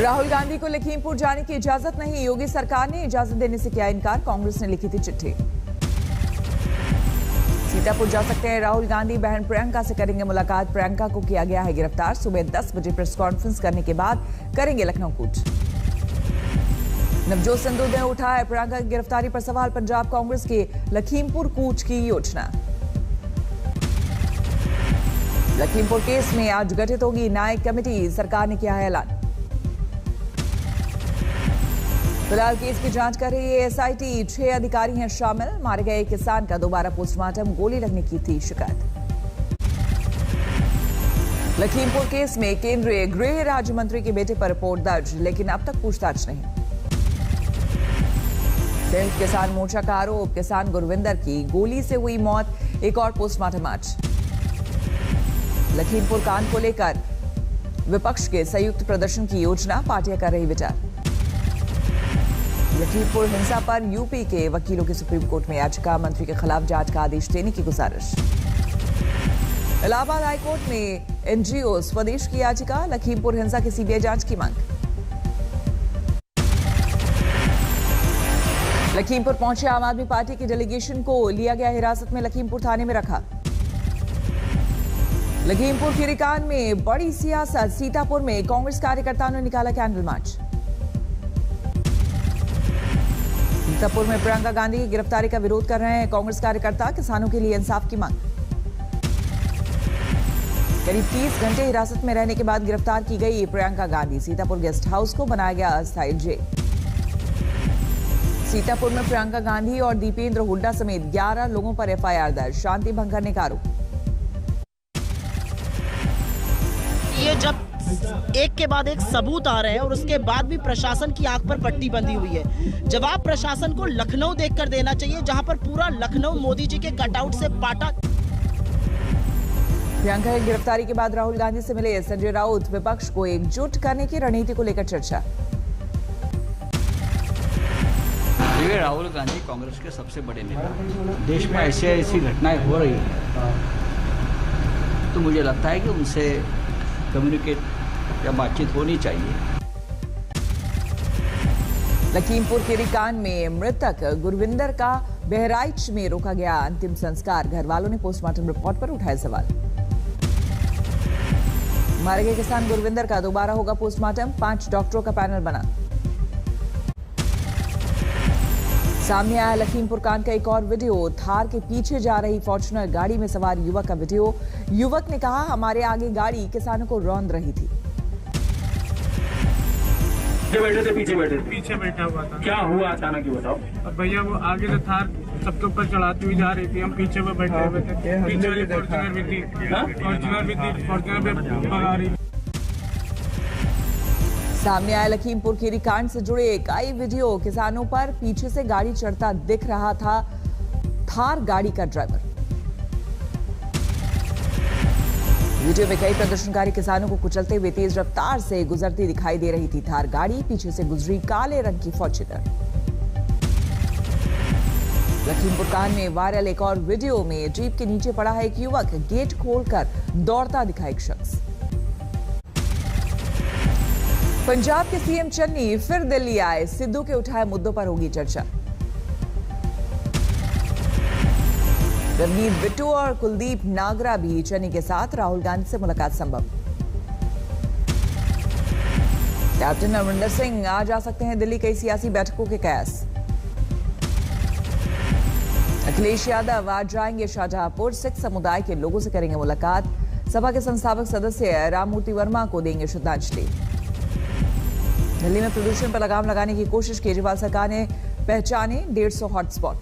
राहुल गांधी को लखीमपुर जाने की इजाजत नहीं, योगी सरकार ने इजाजत देने से किया इनकार, कांग्रेस ने लिखी थी चिट्ठी। सीतापुर जा सकते हैं राहुल गांधी, बहन प्रियंका से करेंगे मुलाकात, प्रियंका को किया गया है गिरफ्तार, सुबह 10 बजे प्रेस कॉन्फ्रेंस करने के बाद करेंगे लखनऊ कूच। नवजोत सिद्धू ने उठाया प्रियंका की गिरफ्तारी पर सवाल, पंजाब कांग्रेस के लखीमपुर कूच की योजना। लखीमपुर केस में आज गठित होगी न्यायिक कमेटी, सरकार ने किया है ऐलान। फिलहाल केस की जांच कर रही है एसआईटी, 6 अधिकारी हैं शामिल, मारे गए किसान का दोबारा पोस्टमार्टम, गोली लगने की थी शिकायत। लखीमपुर केस में केंद्रीय गृह राज्य मंत्री के बेटे पर रिपोर्ट दर्ज, लेकिन अब तक पूछताछ नहीं। संयुक्त किसान मोर्चा का आरोप, किसान गुरविंदर की गोली से हुई मौत, एक और पोस्टमार्टम आज। लखीमपुर कांड को लेकर विपक्ष के संयुक्त प्रदर्शन की योजना, पार्टियां कर रही विचार। लखीमपुर हिंसा पर यूपी के वकीलों की सुप्रीम कोर्ट में याचिका, मंत्री के खिलाफ जांच का आदेश देने की गुजारिश। इलाहाबाद हाईकोर्ट में एनजीओ स्वदेश की याचिका, लखीमपुर हिंसा की सीबीआई जांच की मांग। लखीमपुर पहुंचे आम आदमी पार्टी की डेलीगेशन को लिया गया हिरासत में, लखीमपुर थाने में रखा। लखीमपुर खीरीकांड में बड़ी सियासत, सीतापुर में कांग्रेस कार्यकर्ताओं ने निकाला कैंडल मार्च। सीतापुर में प्रियंका गांधी की गिरफ्तारी का विरोध कर रहे हैं कांग्रेस कार्यकर्ता, किसानों के लिए इंसाफ की मांग। करीब 30 घंटे हिरासत में रहने के बाद गिरफ्तार की गई प्रियंका गांधी, सीतापुर गेस्ट हाउस को बनाया गया अस्थायी जेल। सीतापुर में प्रियंका गांधी और दीपेंद्र हुड्डा समेत 11 लोगों पर एफआईआर दर्ज, शांति भंग करने का आरोप। ये जब एक के बाद एक सबूत आ रहे हैं और उसके बाद भी प्रशासन की आंख पर पट्टी बंधी हुई है, जवाब प्रशासन को लखनऊ देखकर देना चाहिए, जहां पर पूरा लखनऊ मोदी जी के कटआउट से पाटा। प्रियंका की गिरफ्तारी के बाद राहुल गांधी से मिले संजय राउत, विपक्ष को एकजुट करने की रणनीति को लेकर चर्चा। राहुल गांधी कांग्रेस के सबसे बड़े नेता, देश में ऐसी घटनाएं हो रही है तो मुझे लगता है कि उनसे कम्युनिकेट या बातचीत होनी चाहिए। लखीमपुर खीरीकांड में मृतक गुरविंदर का बहराइच में रोका गया अंतिम संस्कार, घर वालों ने पोस्टमार्टम रिपोर्ट पर उठाए सवाल। मारे गए किसान गुरविंदर का दोबारा होगा पोस्टमार्टम, 5 डॉक्टरों का पैनल बना। सामने आया लखीमपुर कांड का एक और वीडियो, थार के पीछे जा रही फॉर्च्यूनर गाड़ी में सवार युवक का वीडियो, युवक ने कहा हमारे आगे गाड़ी किसानों को रौंद रही थी। पीछे बैठा हुआ था। क्या हुआ अचानक, बताओ। अब भैया वो आगे से थार सबके ऊपर चढ़ाती हुई जा रही थी, हम पीछे पे बैठे हुए थे, पीछे वाली फॉर्च्यूनर भी थी, फॉर्च्यूनर पे भगा रही। सामने आया लखीमपुर खीरीकांड से जुड़े कई वीडियो, किसानों पर पीछे से गाड़ी चढ़ता दिख रहा था थार गाड़ी का ड्राइवर। वीडियो में कई प्रदर्शनकारी किसानों को कुचलते हुए तेज रफ्तार से गुजरती दिखाई दे रही थी थार गाड़ी, पीछे से गुजरी काले रंग की फॉर्च्यूनर। लखीमपुर कांड में वायरल एक और वीडियो में जीप के नीचे पड़ा है एक युवक, गेट खोलकर दौड़ता दिखा एक शख्स। पंजाब के सीएम चन्नी फिर दिल्ली आए, सिद्धू के उठाए मुद्दों पर होगी चर्चा। रवनीत बिट्टू और कुलदीप नागरा भी चन्नी के साथ, राहुल गांधी से मुलाकात संभव। कैप्टन अमरिंदर सिंह आज आ सकते हैं दिल्ली, कई सियासी बैठकों के कयास। अखिलेश यादव आज जाएंगे शाहजहांपुर, सिख समुदाय के लोगों से करेंगे मुलाकात, सपा के संस्थापक सदस्य राममूर्ति वर्मा को देंगे श्रद्धांजलि। दिल्ली में प्रदूषण पर लगाम लगाने की कोशिश, केजरीवाल सरकार ने पहचाने 150 हॉटस्पॉट।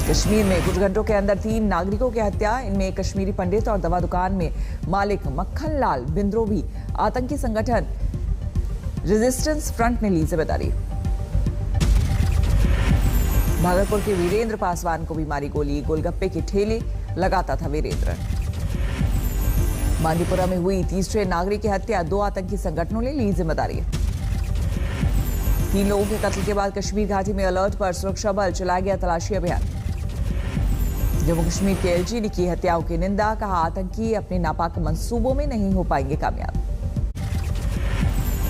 कश्मीर में कुछ घंटों के अंदर 3 नागरिकों की हत्या, इनमें एक कश्मीरी पंडित और दवा दुकान में मालिक मक्खन लाल बिंद्रोवी। आतंकी संगठन रेजिस्टेंस फ्रंट ने ली जिम्मेदारी। भागलपुर के वीरेंद्र पासवान को भी मारी गोली, गोलगप्पे की ठेले लगाता था वीरेंद्र। बांदीपुरा में हुई तीसरे नागरिक की हत्या, 2 आतंकी संगठनों ने ली जिम्मेदारी। 3 लोगों के कत्ल के बाद कश्मीर घाटी में अलर्ट पर सुरक्षा बल, चलाया गया तलाशी अभियान। जम्मू कश्मीर के एलजी ने की हत्याओं की निंदा, कहा आतंकी अपने नापाक मंसूबों में नहीं हो पाएंगे कामयाब।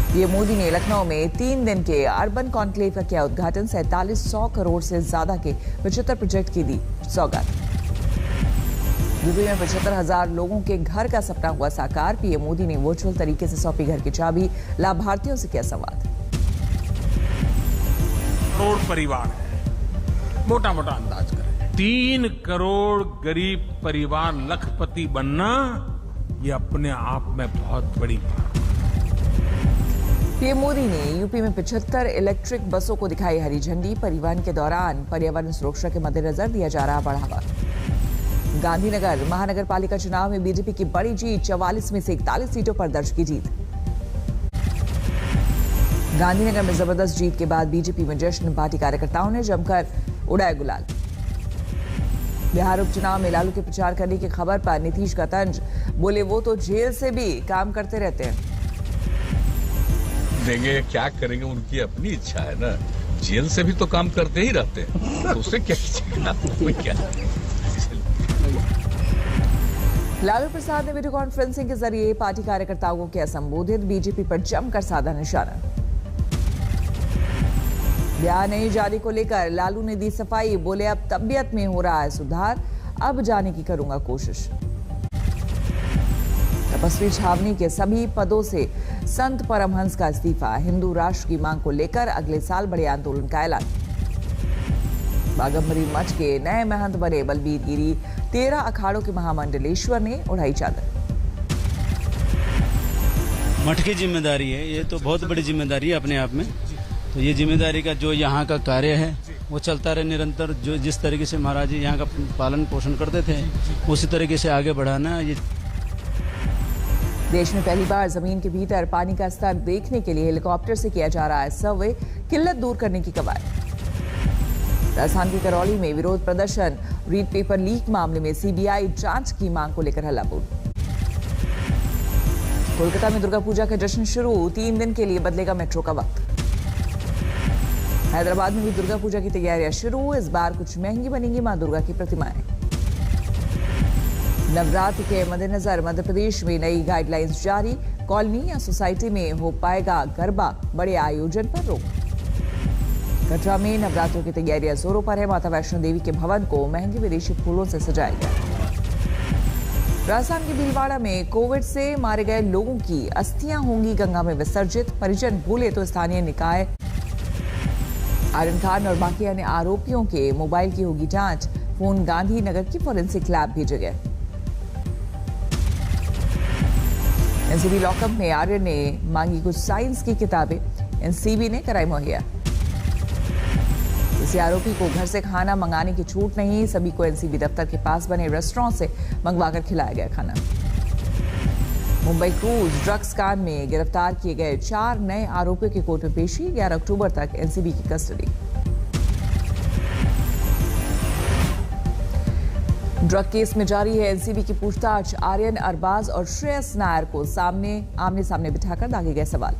पीएम मोदी ने लखनऊ में 3 दिन के अर्बन कॉन्क्लेव का किया उद्घाटन। 4700 करोड़ से ज्यादा के 75 प्रोजेक्ट की दी सौगात। यूपी में 75,000 लोगों के घर का सपना हुआ साकार। पीएम मोदी ने वर्चुअल तरीके से सौंपी घर की चाबी। लाभार्थियों से किया संवाद। करोड़ परिवार है, मोटा मोटा अंदाज करें 3 करोड़ गरीब परिवार लखपति बनना, ये अपने आप में बहुत बड़ी बात। पीएम मोदी ने यूपी में 75 इलेक्ट्रिक बसों को दिखाई हरी झंडी। परिवहन के दौरान पर्यावरण सुरक्षा के मद्देनजर दिया जा रहा बढ़ावा। गांधीनगर महानगर पालिका चुनाव में बीजेपी की बड़ी जीत। 44 में से 41 सीटों पर दर्ज की जीत। गांधीनगर में जबरदस्त जीत के बाद बीजेपी में जश्न। पार्टी कार्यकर्ताओं ने जमकर उड़ाया गुलाल। बिहार उपचुनाव में लालू के प्रचार करने की खबर पर नीतीश का तंज। बोले वो तो जेल से भी काम करते रहते हैं। देंगे क्या करेंगे, उनकी अपनी इच्छा है ना। जेल से भी तो काम करते ही रहते हैं, तो उससे क्या कीजिएगा। क्या लालू प्रसाद ने वीडियो कॉन्फ्रेंसिंग के जरिए पार्टी कार्यकर्ताओं को किया संबोधित। बीजेपी पर जमकर साधा निशाना। बयान नहीं जारी को लेकर लालू ने दी सफाई। बोले अब तबीयत में हो रहा है सुधार, अब जाने की करूंगा कोशिश। तपस्वी छावनी के सभी पदों से संत परमहंस का इस्तीफा। हिंदू राष्ट्र की मांग को लेकर अगले साल बड़े आंदोलन का ऐलान। बागमरी मठ के नए महंत बने बलबीर गिरी। 13 अखाड़ों के महामंडलेश्वर ने उड़ाई चादर। मठ की जिम्मेदारी है, ये तो बहुत बड़ी जिम्मेदारी है अपने आप में। तो ये जिम्मेदारी का जो यहाँ का कार्य है वो चलता रहे निरंतर। जो जिस तरीके से महाराज जी यहाँ का पालन पोषण करते थे उसी तरीके से आगे बढ़ाना। ये देश में पहली बार जमीन के भीतर पानी का स्तर देखने के लिए हेलीकॉप्टर से किया जा रहा है सर्वे। किल्लत दूर करने की कवायद। राजस्थान के करौली में विरोध प्रदर्शन। रीड पेपर लीक मामले में सीबीआई जांच की मांग को लेकर हल्लाबोल। कोलकाता में दुर्गा पूजा का जश्न शुरू। 3 दिन के लिए बदलेगा मेट्रो का वक्त। हैदराबाद में भी दुर्गा पूजा की तैयारियां शुरू। इस बार कुछ महंगी बनेंगी मां दुर्गा की प्रतिमाएं। नवरात्र के मद्देनजर मध्य प्रदेश में नई गाइडलाइंस जारी। कॉलोनी या सोसाइटी में हो पाएगा गरबा, बड़े आयोजन पर रोक। कटरा में नवरात्रों की तैयारियां जोरों पर है। माता वैष्णो देवी के भवन को महंगे विदेशी फूलों से सजाया गया। राजस्थान के भीलवाड़ा में कोविड से मारे गए लोगों की अस्थियां होंगी गंगा में विसर्जित। परिजन भूले तो स्थानीय निकाय। आर्यन खान और बाकी अन्य आरोपियों के मोबाइल की होगी जांच। फोन गांधीनगर की फोरेंसिक लैब भेजे गए। एनसीबी लॉकअप में आर्यन ने मांगी कुछ साइंस की किताबें। एनसीबी ने कराई मुहैया। किसी आरोपी को घर से खाना मंगाने की छूट नहीं। सभी को एनसीबी दफ्तर के पास बने रेस्टोरेंट से मंगवाकर खिलाया गया खाना। मुंबई क्रूज ड्रग्स कांड में गिरफ्तार किए गए 4 नए आरोपियों की कोर्ट में पेशी। 11 अक्टूबर तक एनसीबी की कस्टडी। ड्रग केस में जारी है एनसीबी की पूछताछ। आर्यन, अरबाज और श्रेयस नायर को आमने सामने बिठाकर दागे गए सवाल।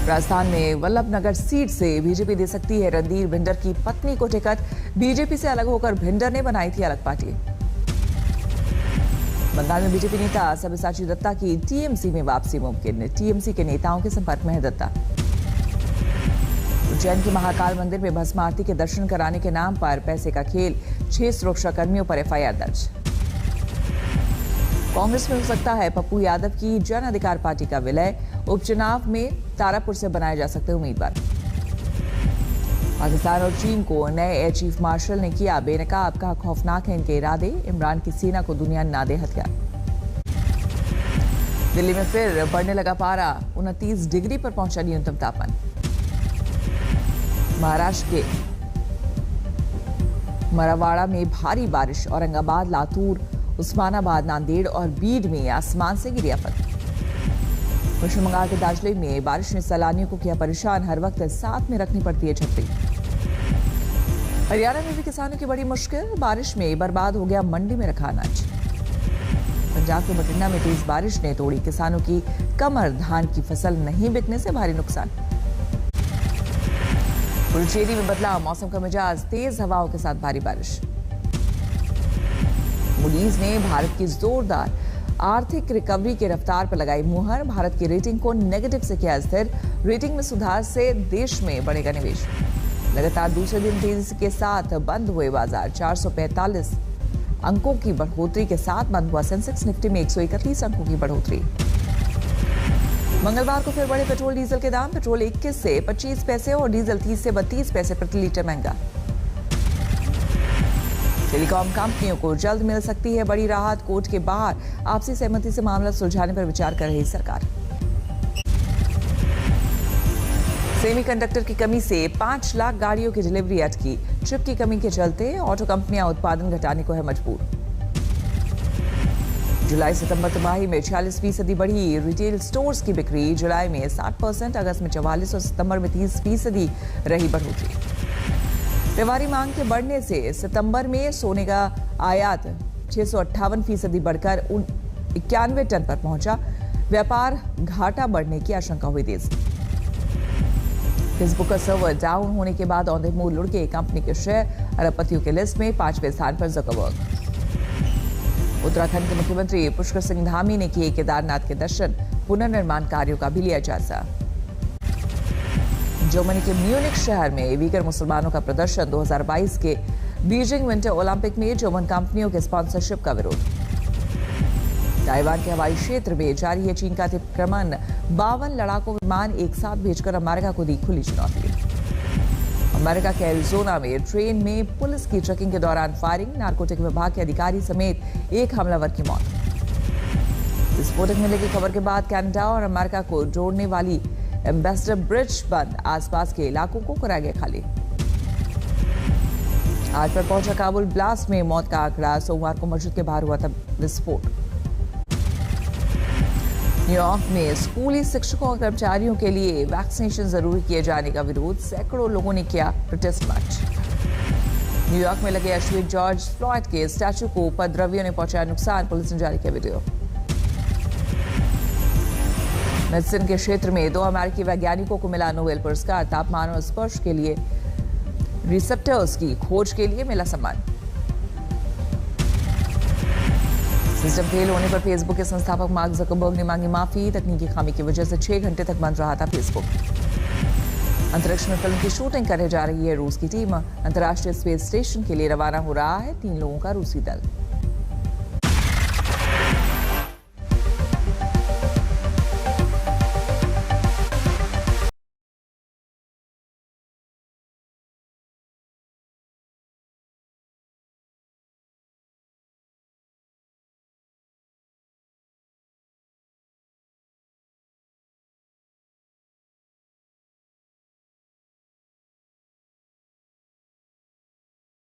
राजस्थान में वल्लभनगर सीट से बीजेपी दे सकती है रणधीर भिंडर की पत्नी को टिकट। बीजेपी से अलग होकर भिंडर ने बनाई थी अलग पार्टी। बंगाल में बीजेपी नेता सब्यसाची दत्ता की टीएमसी में वापसी मुमकिन। टीएमसी के नेताओं के संपर्क में है दत्ता। उज्जैन के महाकाल मंदिर में भस्म आरती के दर्शन कराने के नाम पर पैसे का खेल। 6 सुरक्षा कर्मियों पर एफआईआर दर्ज। कांग्रेस में हो सकता है पप्पू यादव की जन अधिकार पार्टी का विलय। उपचुनाव में तारापुर से बनाए जा सकते उम्मीदवार। पाकिस्तान और चीन को नए एयर चीफ मार्शल ने किया बेनकाब। कहा खौफनाक है इनके इरादे। इमरान की सेना को दुनिया ना दे हथियार। दिल्ली में फिर बढ़ने लगा पारा। 29 डिग्री पर पहुंचा न्यूनतम तापमान। महाराष्ट्र के मरावाड़ा में भारी बारिश। औरंगाबाद, लातूर, उस्मानाबाद, नांदेड़ और बीड में आसमान से गिरी आफत। पश्चिम बंगाल के दार्जिलिंग में बारिश ने सैलानियों को किया परेशान। हर वक्त साथ में रखनी पड़ती है छतरी। हरियाणा में भी किसानों की बड़ी मुश्किल। बारिश में बर्बाद हो गया मंडी में रखा अनाज। पंजाब के बठिंडा में तेज बारिश ने तोड़ी किसानों की कमर। धान की फसल नहीं बिकने से भारी नुकसान। पुडुचेरी में बदला मौसम का मिजाज। तेज हवाओं के साथ भारी बारिश। मूडीज ने भारत की जोरदार आर्थिक रिकवरी की रफ्तार पर लगाई मुहर। भारत की रेटिंग को नेगेटिव से किया स्थिर। रेटिंग में सुधार से देश में बढ़ेगा निवेश। लगातार दूसरे दिन तेजी के साथ बंद हुए बाजार। 445 अंकों की बढ़ोतरी के साथ बंद हुआ सेंसेक्स। निफ्टी में 131 अंकों की बढ़ोतरी। मंगलवार को फिर बढ़े पेट्रोल डीजल के दाम। पेट्रोल 21 से 25 पैसे और डीजल 30 से 32 पैसे प्रति लीटर महंगा। टेलीकॉम कंपनियों को जल्द मिल सकती है बड़ी राहत। कोर्ट के बाहर आपसी सहमति से मामला सुलझाने पर विचार कर रही सरकार। सेमीकंडक्टर की कमी से 5 लाख गाड़ियों की डिलीवरी अटकी। चिप की कमी के चलते ऑटो कंपनियां उत्पादन घटाने को है मजबूर। जुलाई सितंबर तिमाही में 46% बढ़ी रिटेल स्टोर्स की बिक्री। जुलाई में 60%, अगस्त में 44% और सितंबर में 30% रही बढ़ोतरी। व्यापारी मांग के बढ़ने से सितंबर में सोने का आयात 658% बढ़कर 91 टन पर पहुंचा। व्यापार घाटा बढ़ने की आशंका हुई तेज। फेसबुक का सर्वर डाउन होने के बाद ऑन द मूव लुढ़के कंपनी के शेयर। अरबपतियों के लिस्ट में 5वें स्थान पर ज़करबर्ग। उत्तराखंड के मुख्यमंत्री पुष्कर सिंह धामी ने किए केदारनाथ के दर्शन। पुनर्निर्माण कार्यों का भी लिया जायजा। जर्मनी के म्यूनिख शहर में वीगर मुसलमानों का प्रदर्शन। 2022 के बीजिंग विंटर ओलंपिक में जर्मन कंपनियों के स्पॉन्सरशिप का विरोध। ताइवान के हवाई क्षेत्र में जारी है चीन का अतिक्रमण। 52 लड़ाकू विमान एक साथ भेजकर अमेरिका को दी खुली चुनौती। अमेरिका के एरिजोना में ट्रेन में पुलिस की चेकिंग के दौरान फायरिंग। नारकोटिक विभाग के अधिकारी समेत एक हमलावर की मौत। विस्फोटक मिलने की खबर के बाद कनाडा और अमेरिका को जोड़ने वाली एम्बेसडर ब्रिज बंद। आसपास के इलाकों को कराया गया खाली। आज पर पहुंचा काबुल। ब्लास्ट में मौत का आंकड़ा। सोमवार को मस्जिद के बाहर हुआ था विस्फोट। न्यूयॉर्क में स्कूली शिक्षकों और कर्मचारियों के लिए वैक्सीनेशन जरूरी किए जाने का विरोध। सैकड़ों लोगों ने किया प्रोटेस्ट मार्च। न्यूयॉर्क में लगे अश्विन जॉर्ज फ्लॉयड के स्टैचू को उपद्रवियों ने पहुंचाया नुकसान। पुलिस ने जारी किया वीडियो। मेडिसिन के क्षेत्र में 2 अमेरिकी वैज्ञानिकों को मिला नोबेल पुरस्कार। तापमान और स्पर्श के लिए रिसेप्टर्स की खोज के लिए मिला सम्मान। सिस्टम फेल होने पर फेसबुक के संस्थापक मार्क ज़करबर्ग ने मांगी माफी। तकनीकी खामी की वजह से 6 घंटे तक बंद रहा था फेसबुक। अंतरिक्ष में फिल्म की शूटिंग करने जा रही है रूस की टीम। अंतर्राष्ट्रीय स्पेस स्टेशन के लिए रवाना हो रहा है 3 लोगों का रूसी दल।